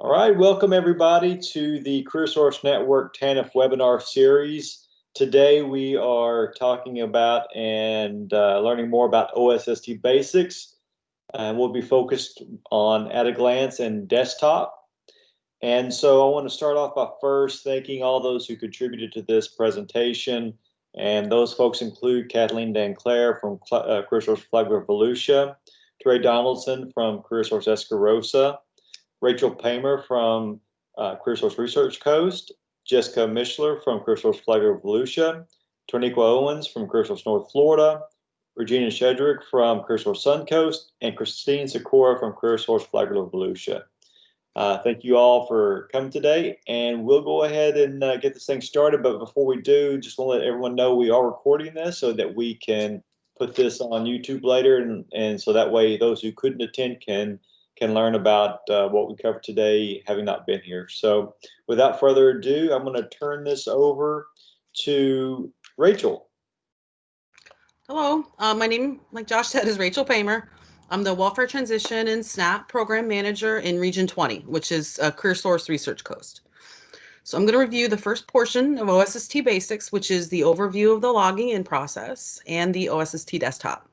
All right, welcome everybody to the CareerSource Network TANF webinar series. Today we are talking about and learning more about OSST basics, and we'll be focused on at a glance and desktop. And so I want to start off by first thanking all those who contributed to this presentation, and those folks include Kathleen Danclair from CareerSource Flagler Volusia, Trey Donaldson from CareerSource Escarosa, Rachel Paymer from CareerSource Research Coast, Jessica Mishler from CareerSource Flagler Volusia, Torniqua Owens from CareerSource North Florida, Regina Shedrick from CareerSource Suncoast, and Christine Sikora from CareerSource Flagler Volusia. Thank you all for coming today, and we'll go ahead and get this thing started. But before we do, just want to let everyone know we are recording this so that we can put this on YouTube later, and so that way those who couldn't attend can learn about what we covered today, having not been here. So without further ado, I'm going to turn this over to Rachel. Hello, my name, like Josh said, is Rachel Paymer. I'm the Welfare Transition and SNAP Program Manager in Region 20, which is CareerSource Research Coast. So I'm going to review the first portion of OSST Basics, which is the overview of the logging in process and the OSST desktop.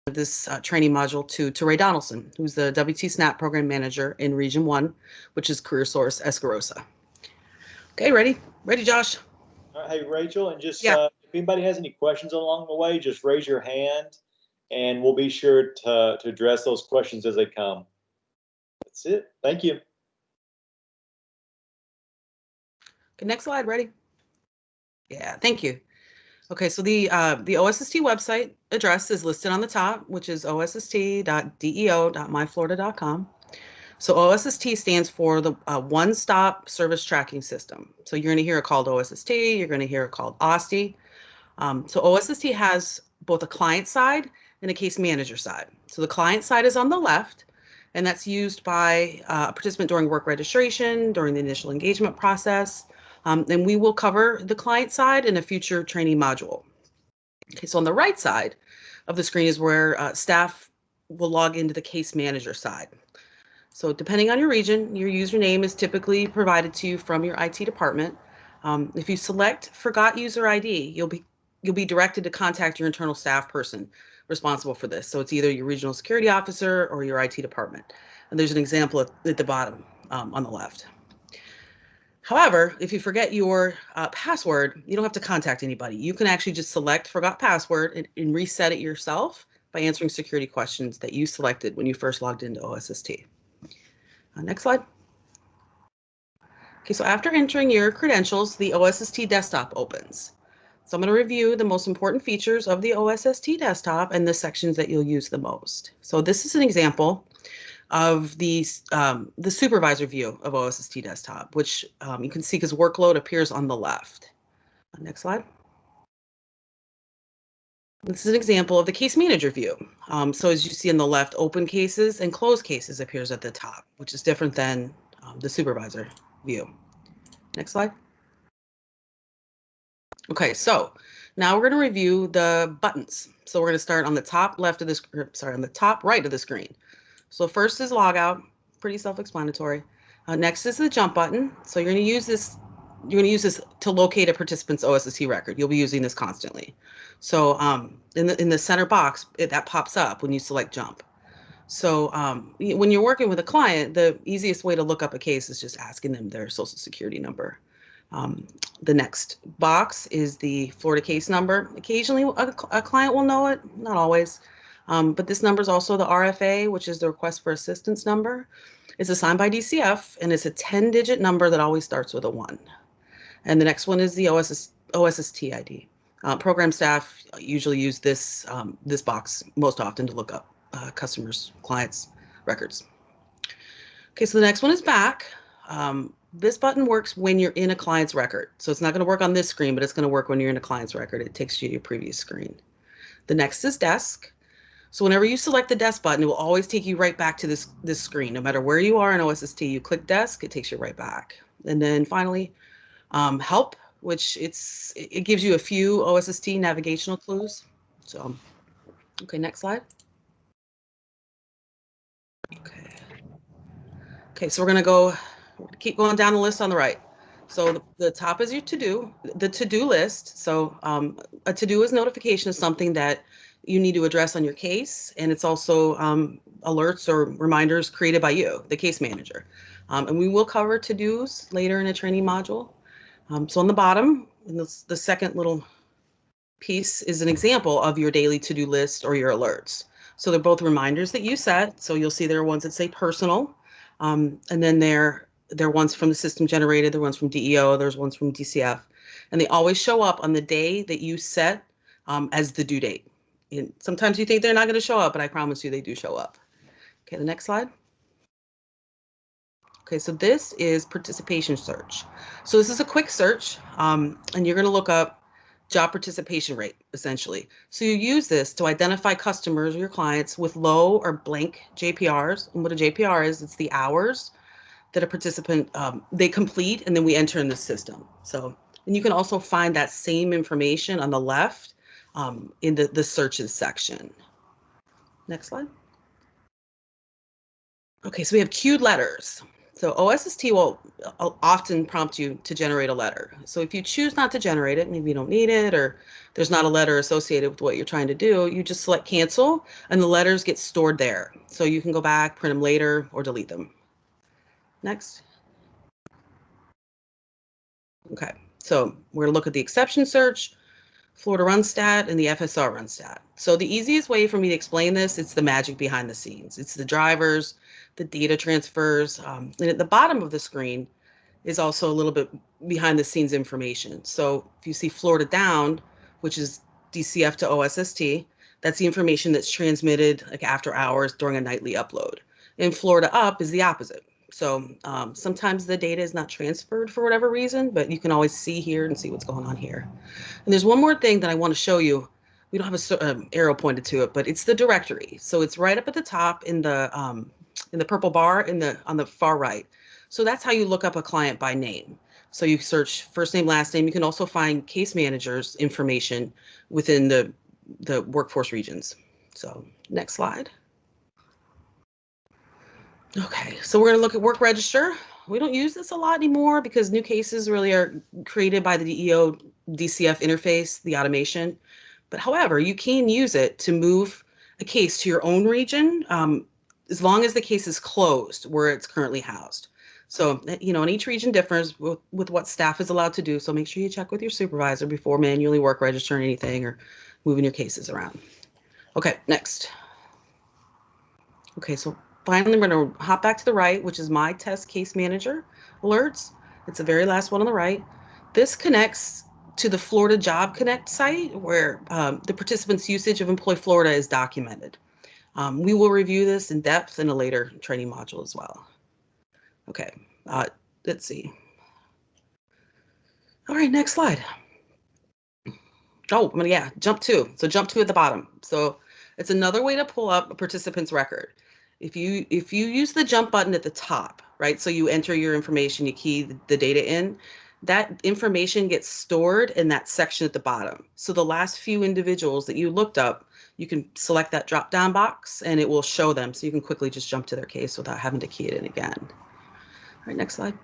This training module to Ray Donaldson, who's the WT SNAP Program Manager in Region 1, which is CareerSource Escarosa. Okay, ready? Ready, Josh? All right, hey, Rachel, and just Yeah. if anybody has any questions along the way, just raise your hand, and we'll be sure to address those questions as they come. That's it. Thank you. Okay, next slide. Ready? Yeah, thank you. Okay, so the OSST website address is listed on the top, which is osst.deo.myflorida.com. So OSST stands for the One-Stop Service Tracking System. So you're going to hear it called OSST, you're going to hear it called OSST. So OSST has both a client side and a case manager side. So the client side is on the left, and that's used by a participant during work registration, during the initial engagement process. And we will cover the client side in a future training module. Okay, so on the right side of the screen is where staff will log into the case manager side. So depending on your region, your username is typically provided to you from your IT department. If you select Forgot User ID, you'll be directed to contact your internal staff person responsible for this. So it's either your regional security officer or your IT department. And there's an example at the bottom on the left. However, if you forget your password, you don't have to contact anybody. You can actually just select Forgot Password and reset it yourself by answering security questions that you selected when you first logged into OSST. Next slide. Okay, so after entering your credentials, the OSST desktop opens. So I'm going to review the most important features of the OSST desktop and the sections that you'll use the most. So this is an example of the supervisor view of OSST desktop, which you can see because workload appears on the left. Next slide. This is an example of the case manager view. So as you see on the left, open cases and closed cases appears at the top, which is different than the supervisor view. Next slide. Okay, so now we're going to review the buttons. So we're going to start on the top left of this, on the top right of the screen. So first is logout, pretty self-explanatory. Next is the jump button. So you're going to use this. You're going to use this to locate a participant's OSST record. You'll be using this constantly. So in the center box, that pops up when you select jump. So when you're working with a client, the easiest way to look up a case is just asking them their social security number. The next box is the Florida case number. Occasionally, a client will know it, not always. But this number is also the RFA, which is the request for assistance number. It's assigned by DCF, and it's a 10-digit number that always starts with a 1. And the next one is the OSST ID. Program staff usually use this box most often to look up customers, clients' records. Okay, so the next one is back. This button works when you're in a client's record. So it's not going to work on this screen, but it's going to work when you're in a client's record. It takes you to your previous screen. The next is desk. So whenever you select the desk button, it will always take you right back to this screen. No matter where you are in OSST, you click desk, it takes you right back. And then finally, help, which it gives you a few OSST navigational clues. So, okay, next slide. Okay. Okay, so we're going to keep going down the list on the right. So the top is your the to-do list. So a to-do is notification of something that you need to address on your case, and it's also alerts or reminders created by you, the case manager. And we will cover to-dos later in a training module. So on the bottom, in the second little piece is an example of your daily to-do list or your alerts. So they're both reminders that you set. So you'll see there are ones that say personal, and then they're ones from the system generated, there are ones from DEO, there's ones from DCF, and they always show up on the day that you set as the due date. And sometimes you think they're not going to show up, but I promise you they do show up. Okay, the next slide. Okay, so this is participation search. So this is a quick search, and you're going to look up job participation rate, essentially. So you use this to identify customers or your clients with low or blank JPRs. And what a JPR is, it's the hours that a participant, they complete, and then we enter in the system. So, and you can also find that same information on the left in the searches section. Next slide. Okay, so we have queued letters. So OSST will often prompt you to generate a letter. So if you choose not to generate it, maybe you don't need it, or there's not a letter associated with what you're trying to do, you just select cancel, and the letters get stored there. So you can go back, print them later, or delete them. Next. Okay, so we're gonna look at the exception search, Florida Runstat, and the FSR Runstat. So the easiest way for me to explain this, it's the magic behind the scenes. It's the drivers, the data transfers, and at the bottom of the screen is also a little bit behind the scenes information. So if you see Florida down, which is DCF to OSST, that's the information that's transmitted like after hours during a nightly upload. And Florida up is the opposite. So sometimes the data is not transferred for whatever reason, but you can always see here and see what's going on here. And there's one more thing that I want to show you. We don't have an arrow pointed to it, but it's the directory. So it's right up at the top in the purple bar on the far right. So that's how you look up a client by name. So you search first name, last name. You can also find case managers information within the workforce regions. So next slide. Okay, so we're going to look at work register. We don't use this a lot anymore because new cases really are created by the DEO DCF interface, the automation. But however, you can use it to move a case to your own region as long as the case is closed where it's currently housed. So, and each region differs with what staff is allowed to do. So make sure you check with your supervisor before manually work registering anything or moving your cases around. Okay, next. Okay, so finally, we're going to hop back to the right, which is my test case manager alerts. It's the very last one on the right. This connects to the Florida Job Connect site where the participants' usage of Employ Florida is documented. We will review this in depth in a later training module as well. Okay, let's see. All right, next slide. Oh, yeah, jump two. So jump two at the bottom. So it's another way to pull up a participant's record. If you use the jump button at the top, right? So you enter your information, you key the data in, that information gets stored in that section at the bottom. So the last few individuals that you looked up, you can select that drop down box and it will show them. So you can quickly just jump to their case without having to key it in again. All right, next slide.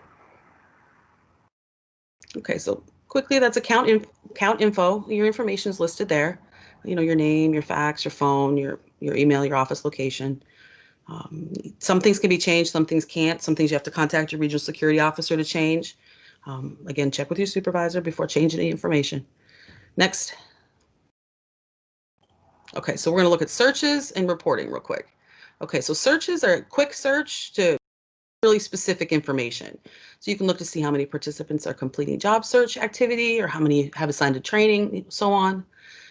Okay, so quickly, that's account info. Your information is listed there. Your name, your fax, your phone, your email, your office location. Some things can be changed, some things can't. Some things you have to contact your regional security officer to change. Again, check with your supervisor before changing any information. Next. Okay, so we're going to look at searches and reporting real quick. Okay, so searches are a quick search to really specific information. So you can look to see how many participants are completing job search activity or how many have assigned to training, so on. And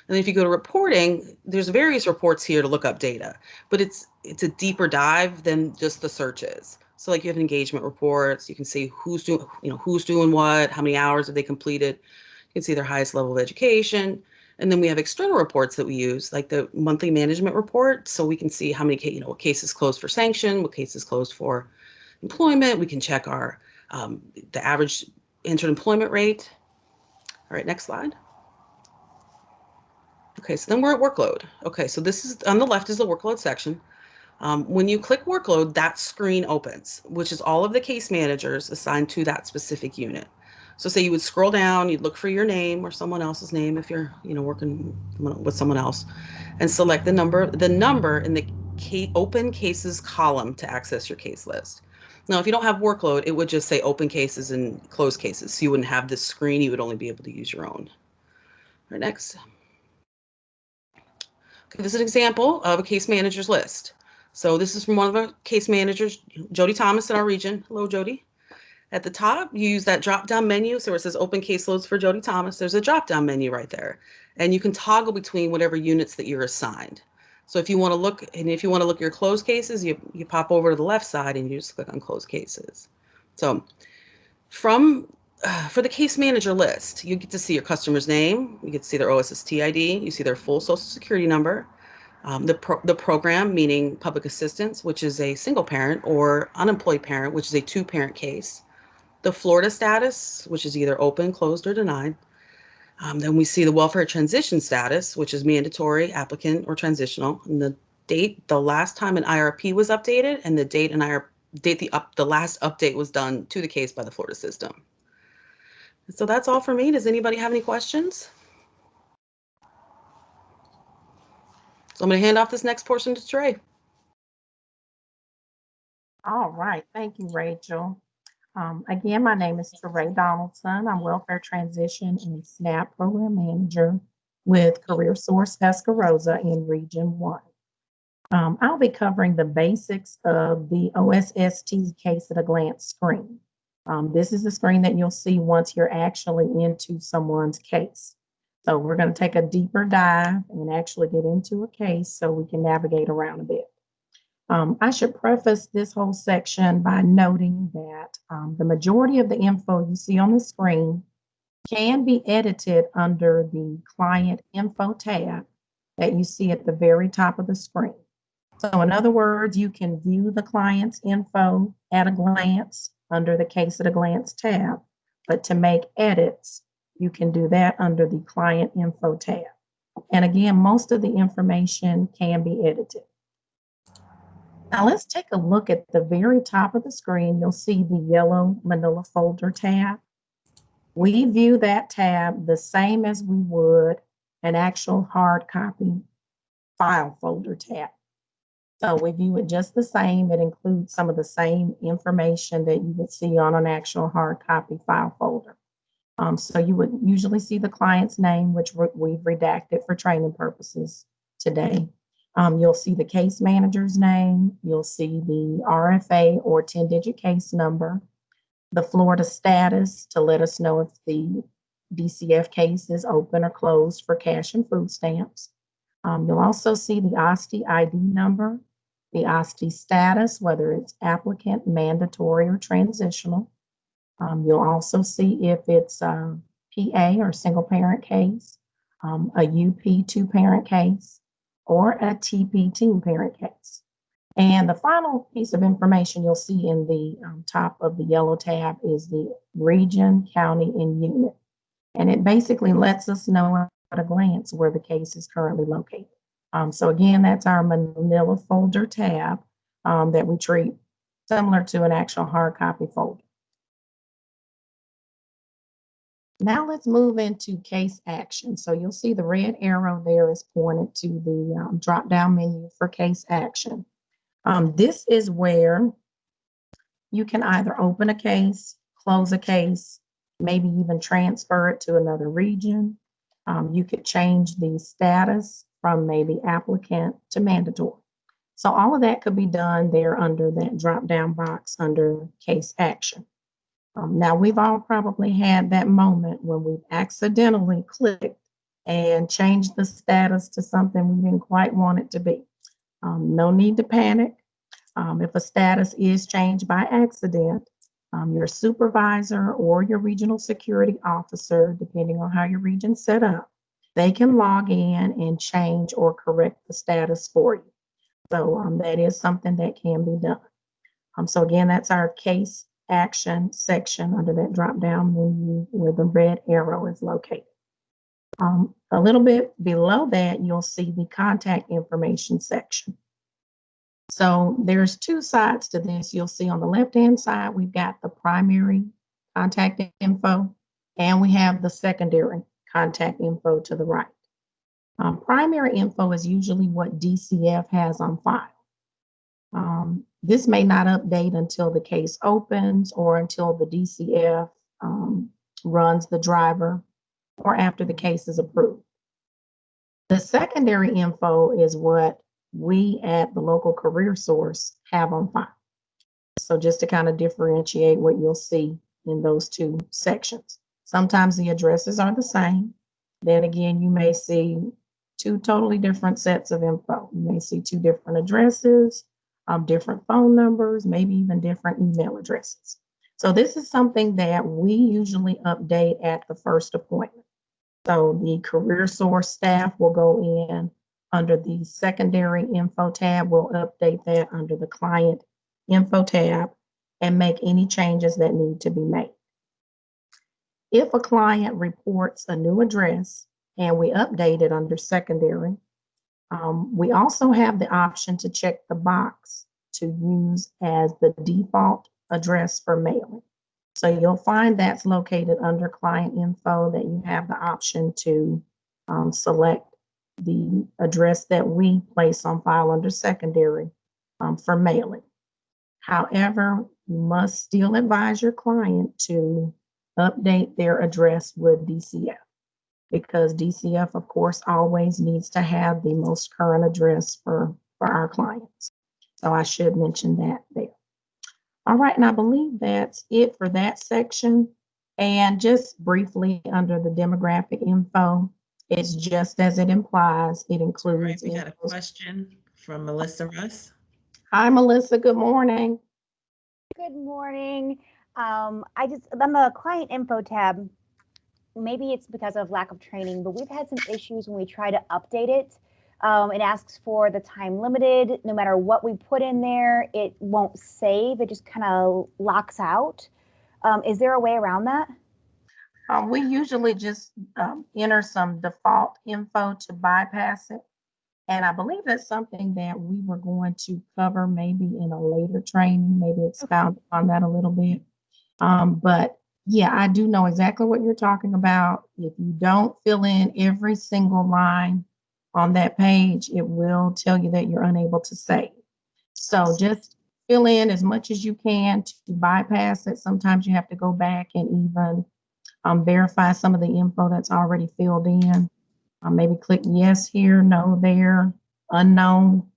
then if you go to reporting, there's various reports here to look up data, but it's a deeper dive than just the searches. So like you have engagement reports, you can see who's doing what, how many hours have they completed. You can see their highest level of education. And then we have external reports that we use, like the monthly management report. So we can see how many, what cases closed for sanction, what cases closed for employment. We can check our the average entered employment rate. All right, next slide. Okay, so then we're at workload. Okay, so this is on the left is the workload section. When you click workload, that screen opens, which is all of the case managers assigned to that specific unit. So say you would scroll down, you'd look for your name or someone else's name if you're, working with someone else, and select the number in the open cases column to access your case list. Now, if you don't have workload, it would just say open cases and closed cases. So you wouldn't have this screen. You would only be able to use your own. All right, next. Okay, this is an example of a case manager's list. So this is from one of our case managers, Jody Thomas in our region. Hello, Jody. At the top, you use that drop-down menu. So where it says open caseloads for Jody Thomas, there's a drop-down menu right there. And you can toggle between whatever units that you're assigned. So if you want to look at your closed cases, you pop over to the left side and you just click on closed cases. So for the case manager list, you get to see your customer's name, you get to see their OSST ID, you see their full social security number, the program, meaning public assistance, which is a single parent, or unemployed parent, which is a two-parent case, the Florida status, which is either open, closed, or denied. Then we see the welfare transition status, which is mandatory, applicant, or transitional, and the date, the last time an IRP was updated, and the date the last update was done to the case by the Florida system. So that's all for me. Does anybody have any questions? So I'm going to hand off this next portion to Trey. All right. Thank you, Rachel. Again, my name is Teray Donaldson. I'm Welfare Transition and SNAP Program Manager with Career Source Tuscaloosa in Region 1. I'll be covering the basics of the OSST Case at a Glance screen. This is the screen that you'll see once you're actually into someone's case. So we're going to take a deeper dive and actually get into a case so we can navigate around a bit. I should preface this whole section by noting that the majority of the info you see on the screen can be edited under the Client Info tab that you see at the very top of the screen. So in other words, you can view the client's info at a glance under the Case at a Glance tab, but to make edits, you can do that under the Client Info tab. And again, most of the information can be edited. Now let's take a look at the very top of the screen. You'll see the yellow manila folder tab. We view that tab the same as we would an actual hard copy file folder tab. So we view it just the same. It includes some of the same information that you would see on an actual hard copy file folder. So you would usually see the client's name, which we've redacted for training purposes today. You'll see the case manager's name. You'll see the RFA or 10-digit case number, the Florida status to let us know if the DCF case is open or closed for cash and food stamps. You'll also see the OSST ID number, the OSST status, whether it's applicant, mandatory, or transitional. You'll also see if it's a PA or single parent case, a UP two-parent case, or a TP teen-parent case. And the final piece of information you'll see in the top of the yellow tab is the region, county, and unit. And it basically lets us know at a glance where the case is currently located. So again, that's our manila folder tab that we treat similar to an actual hard copy folder. Now let's move into case action. So you'll see the red arrow there is pointed to the drop-down menu for case action. This is where you can either open a case, close a case, maybe even transfer it to another region. You could change the status from maybe applicant to mandatory. So all of that could be done there under that drop-down box under case action. Now, we've all probably had that moment when we've accidentally clicked and changed the status to something we didn't quite want it to be. No need to panic. If a status is changed by accident, your supervisor or your regional security officer, depending on how your region's set up, they can log in and change or correct the status for you. So that is something that can be done. So again, that's our case action section under that drop-down menu where the red arrow is located. A little bit below that, you'll see the contact information section. So there's two sides to this. You'll see on the left-hand side, we've got the primary contact info, and we have the secondary contact info to the right. Primary info is usually what DCF has on file. This may not update until the case opens or until the DCF runs the driver or after the case is approved. The secondary info is what we at the local career source have on file. So just to kind of differentiate what you'll see in those two sections. Sometimes the addresses are the same. Then again, you may see two totally different sets of info. You may see two different addresses, different phone numbers, maybe even different email addresses. So this is something that we usually update at the first appointment. So the career source staff will go in under the secondary info tab. We'll update that under the client info tab and make any changes that need to be made. If a client reports a new address and we update it under secondary, we also have the option to check the box to use as the default address for mailing. So you'll find that's located under client info, that you have the option to select the address that we place on file under secondary for mailing. However, you must still advise your client to update their address with DCF, because DCF, of course, always needs to have the most current address for our clients. So I should mention that there. All right, and I believe that's it for that section. And just briefly under the demographic info, it's just as it implies. It includes. We got a question from Melissa Russ. Hi, Melissa. Good morning. Good morning. On the client info tab, maybe it's because of lack of training, but we've had some issues when we try to update it. It asks for the time limited. No matter what we put in there, it won't save. It just kind of locks out. Is there a way around that? We usually just enter some default info to bypass it. And I believe that's something that we were going to cover maybe in a later training, maybe expound on that a little bit. But yeah, I do know exactly what you're talking about. If you don't fill in every single line on that page, it will tell you that you're unable to save. So just fill in as much as you can to bypass it. Sometimes you have to go back and even verify some of the info that's already filled in. Maybe click yes here, no there, unknown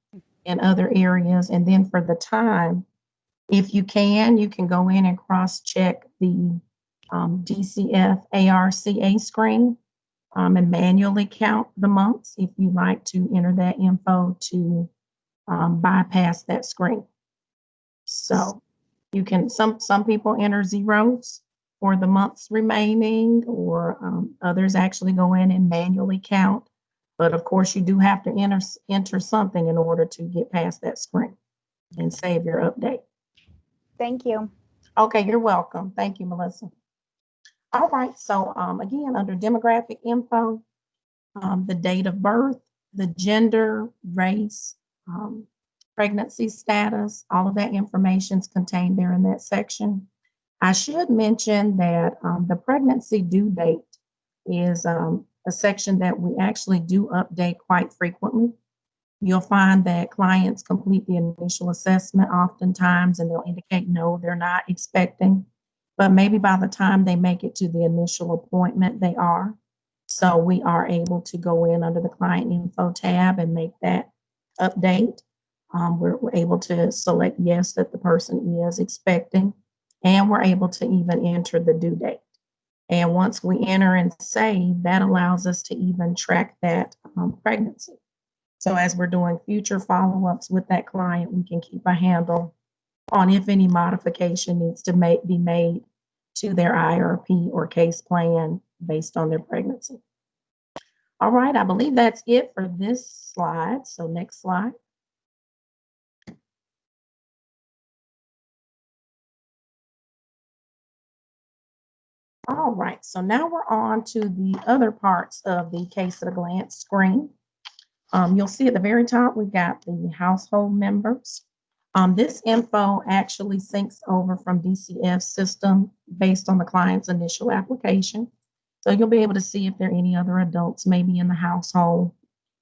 in other areas. And then for the time, if you can go in and cross-check the DCF ARCA screen and manually count the months if you like to enter that info to bypass that screen. So you can, some people enter zeros for the months remaining, or others actually go in and manually count. But of course, you do have to enter something in order to get past that screen and save your update. Thank you. Okay, you're welcome. Thank you, Melissa. All right, so again, under demographic info, the date of birth, the gender, race, pregnancy status, all of that information is contained there in that section. I should mention that the pregnancy due date is a section that we actually do update quite frequently. You'll find that clients complete the initial assessment oftentimes and they'll indicate no, they're not expecting, but maybe by the time they make it to the initial appointment, they are. So we are able to go in under the client info tab and make that update. We're able to select yes, that the person is expecting, and we're able to even enter the due date. And once we enter and save, that allows us to even track that pregnancy. So as we're doing future follow-ups with that client, we can keep a handle on if any modification needs to be made to their IRP or case plan based on their pregnancy. All right, I believe that's it for this slide. So next slide. All right, so now we're on to the other parts of the case at a glance screen. You'll see at the very top, we've got the household members. This info actually syncs over from DCF system based on the client's initial application. So you'll be able to see if there are any other adults maybe in the household,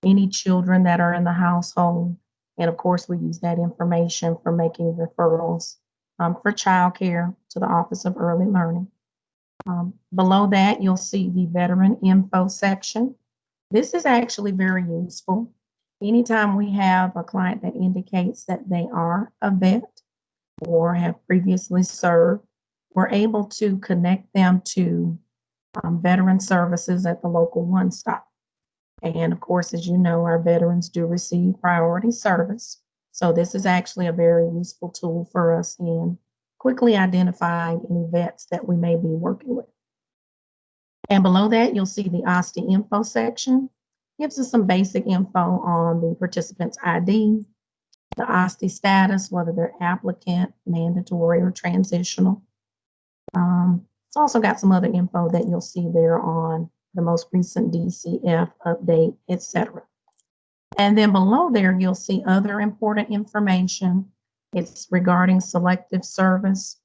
any children that are in the household. And of course, we use that information for making referrals for childcare to the Office of Early Learning. Below that, you'll see the veteran info section. This is actually very useful. Anytime we have a client that indicates that they are a vet or have previously served, we're able to connect them to veteran services at the local one-stop. And of course, as you know, our veterans do receive priority service. So this is actually a very useful tool for us in quickly identifying any vets that we may be working with. And below that, you'll see the OSST info section. Gives us some basic info on the participant's ID, the OSST status, whether they're applicant, mandatory, or transitional. It's also got some other info that you'll see there on the most recent DCF update, etc. And then below there, you'll see other important information. It's regarding selective service.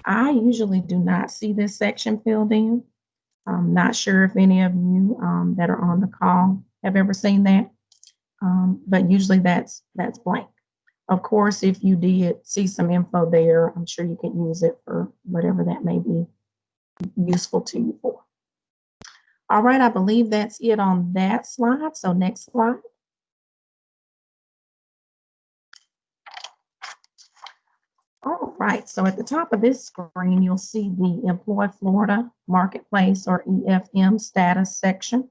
I usually do not see this section filled in. I'm not sure if any of you that are on the call have ever seen that, but usually that's blank. Of course, if you did see some info there, I'm sure you can use it for whatever that may be useful to you for. All right, I believe that's it on that slide. So next slide. All right, so at the top of this screen, you'll see the Employ Florida Marketplace or EFM status section.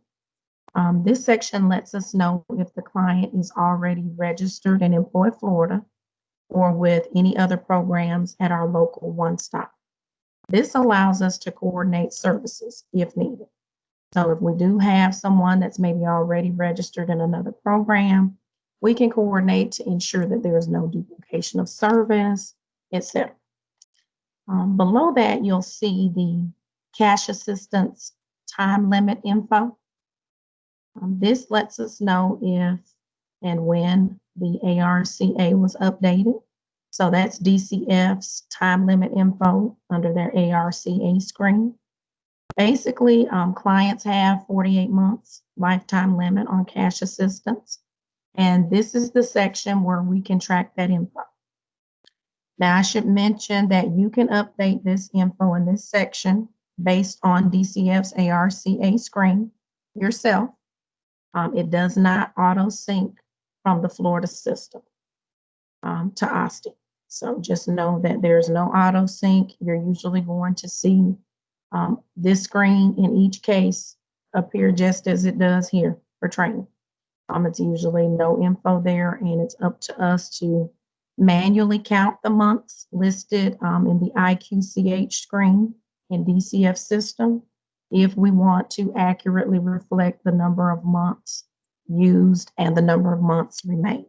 This section lets us know if the client is already registered in Employ Florida or with any other programs at our local one-stop. This allows us to coordinate services if needed. So if we do have someone that's maybe already registered in another program, we can coordinate to ensure that there is no duplication of service, etc. Below that, you'll see the cash assistance time limit info. This lets us know if and when the ARCA was updated. So that's DCF's time limit info under their ARCA screen. Basically, clients have 48 months lifetime limit on cash assistance. And this is the section where we can track that info. Now, I should mention that you can update this info in this section based on DCF's ARCA screen yourself. It does not auto sync from the Florida system to OSST. So just know that there's no auto sync. You're usually going to see this screen in each case appear just as it does here for training. It's usually no info there, and it's up to us to manually count the months listed in the IQCH screen in DCF system if we want to accurately reflect the number of months used and the number of months remaining.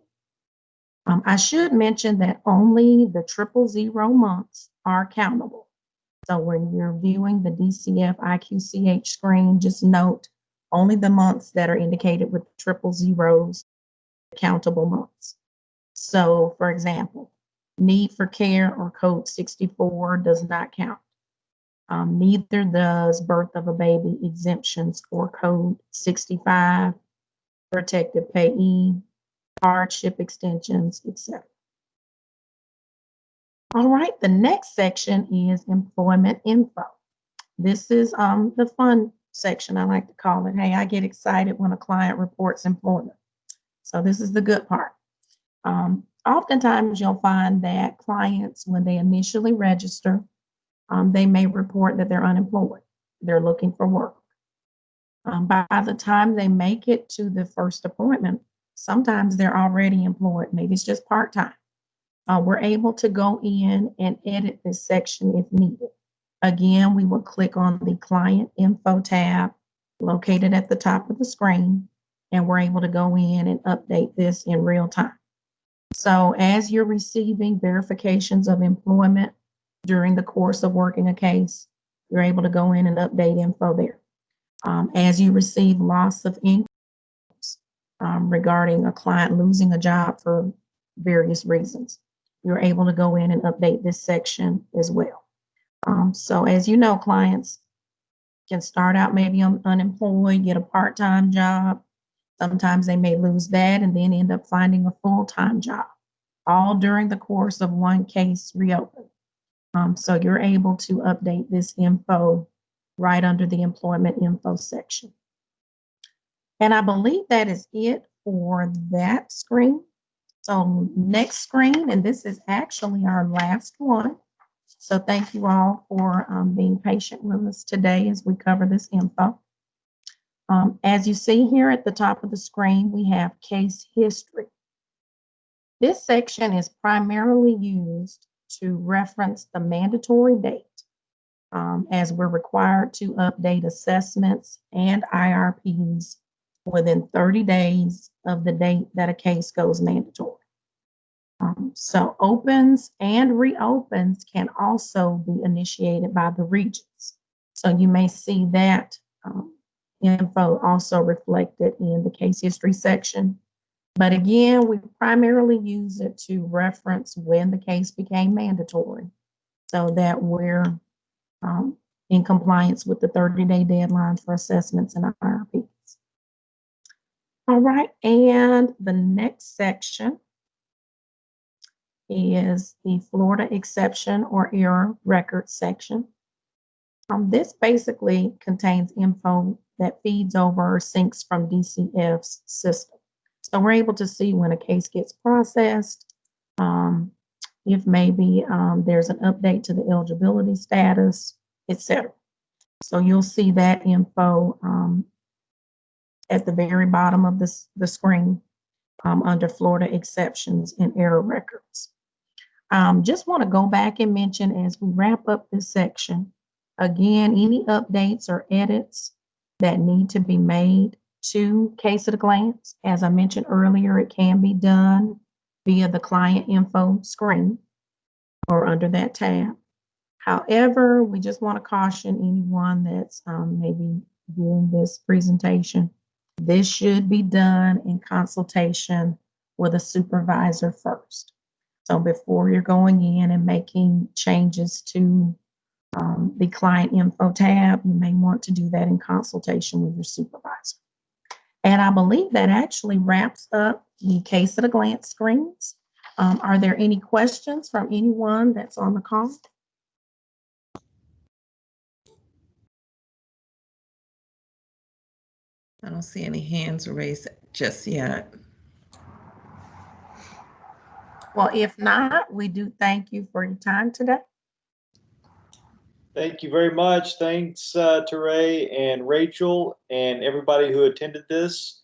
I should mention that only the 000 months are countable. So when you're viewing the DCF IQCH screen, just note only the months that are indicated with 000 countable months. So for example, need for care or code 64 does not count. Neither does birth of a baby exemptions or code 65, protected payee, hardship extensions, etc. All right, the next section is employment info. This is the fun section, I like to call it. Hey, I get excited when a client reports employment. So this is the good part. Oftentimes you'll find that clients, when they initially register, they may report that they're unemployed. They're looking for work. By the time they make it to the first appointment, sometimes they're already employed. Maybe it's just part-time. We're able to go in and edit this section if needed. Again, we will click on the Client Info tab located at the top of the screen, and we're able to go in and update this in real time. So as you're receiving verifications of employment during the course of working a case, you're able to go in and update info there. As you receive loss of income, regarding a client losing a job for various reasons. You're able to go in and update this section as well. So as you know, clients can start out maybe unemployed, get a part-time job. Sometimes they may lose that and then end up finding a full-time job, all during the course of one case reopen. So you're able to update this info right under the employment info section. And I believe that is it for that screen. So next screen, and this is actually our last one. So thank you all for being patient with us today as we cover this info. As you see here at the top of the screen, we have case history. This section is primarily used to reference the mandatory date, as we're required to update assessments and IRPs within 30 days of the date that a case goes mandatory. So opens and reopens can also be initiated by the regions. So you may see that info also reflected in the case history section. But again, we primarily use it to reference when the case became mandatory so that we're in compliance with the 30-day deadline for assessments and IRPs. All right, and the next section is the Florida exception or error record section. This basically contains info that feeds over or syncs from DCF's system. So we're able to see when a case gets processed, if maybe there's an update to the eligibility status, etc. So you'll see that info at the very bottom of the screen under Florida exceptions and error records. Just want to go back and mention as we wrap up this section, again, any updates or edits that need to be made to Case at a Glance. As I mentioned earlier, it can be done via the client info screen or under that tab. However, we just want to caution anyone that's maybe viewing this presentation. This should be done in consultation with a supervisor first. So before you're going in and making changes to the client info tab, you may want to do that in consultation with your supervisor. And I believe that actually wraps up the Case at a Glance screens. Are there any questions from anyone that's on the call? I don't see any hands raised just yet. Well, if not, we do thank you for your time today. Thank you very much. Thanks to Ray and Rachel and everybody who attended this.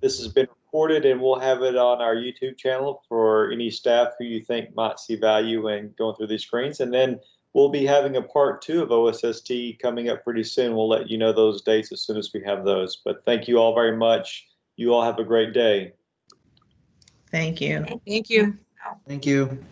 This has been recorded and we'll have it on our YouTube channel for any staff who you think might see value in going through these screens. And then we'll be having a part 2 of OSST coming up pretty soon. We'll let you know those dates as soon as we have those. But thank you all very much. You all have a great day. Thank you. Thank you. Thank you.